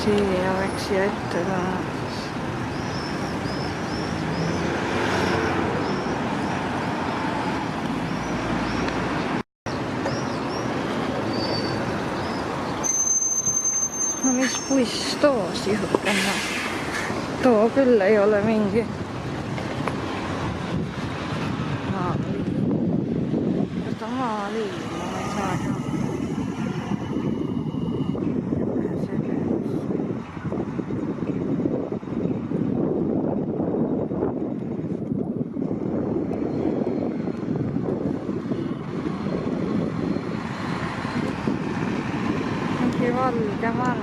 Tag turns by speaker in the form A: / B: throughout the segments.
A: siia võiks siia ette tulla. No mis buss too sihukene? Too küll ei ole mingi maaliin. Kas ta maaliin? Ma ei saa ka. Mingi valge mann.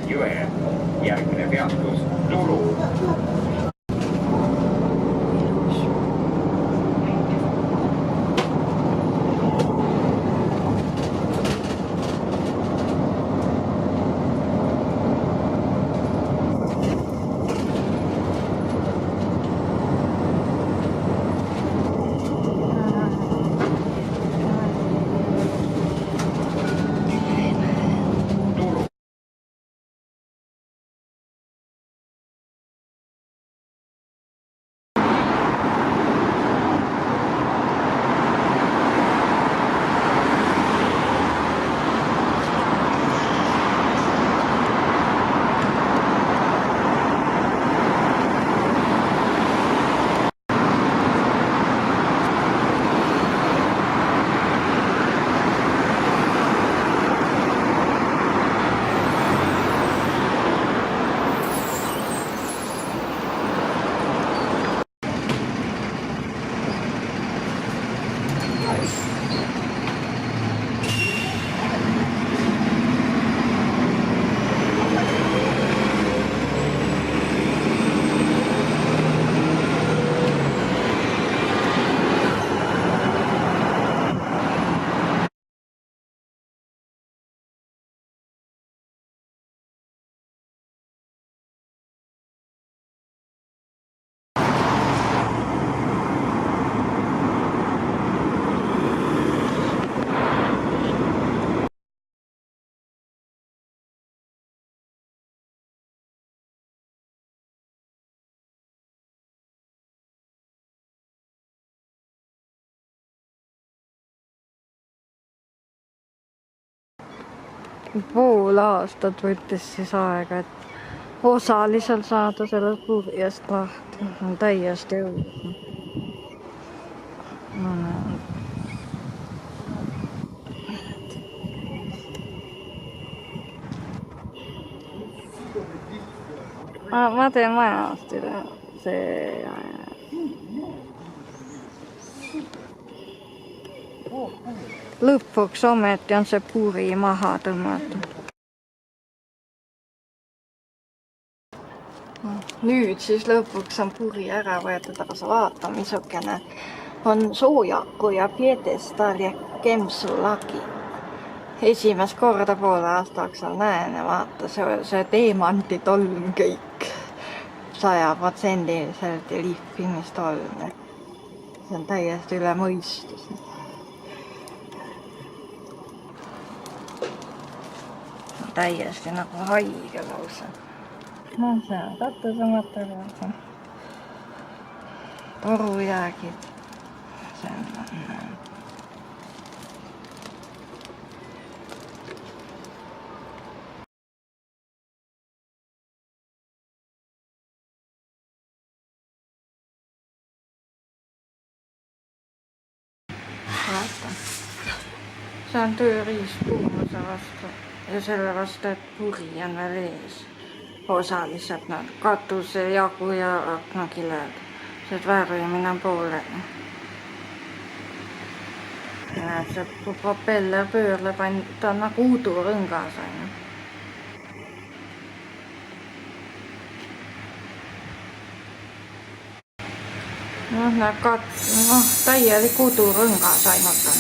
B: Jõe järgmine peatus Turu.
A: Pool aastat võttis siis aega, et osaliselt saada sellest purjest lahti. On täiesti õudne. Ma teen majast üle. Lõpuks ometi on see puri maha tõmmatud. Nüüd siis lõpuks on puri ära võetud, aga sa vaata, missugune on soojaku ja piedestaal ja kempsulagi. Esimest korda poole aasta jooksul näen ja vaata, see teemantitolm kõik 100%-liselt ja lihvimistolm. See on täiesti üle mõistus. Täiesti nagu haige lausa. No see on katusematerjal. Torujäägid. See on... Vaata. See on tööriist kuumuse vastu ja selle vastu, et puri on veel ees. Osaliselt nad katuse jagu ja aknakiled. See värvimine on pooleli. Näed, see propeller pöörleb, ta on nagu udurõngas. Näed, täielik udurõngas ainult on.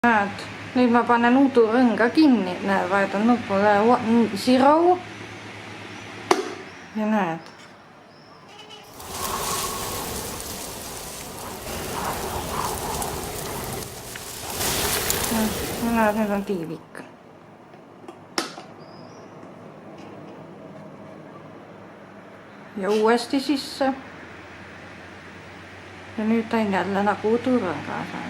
A: Näed, nüüd ma panen udurõnga kinni, näed, vajutan nupule zero ja näed. Näed, nüüd on tiivik. Ja uuesti sisse. Ja nüüd ta on jälle nagu udurõngas.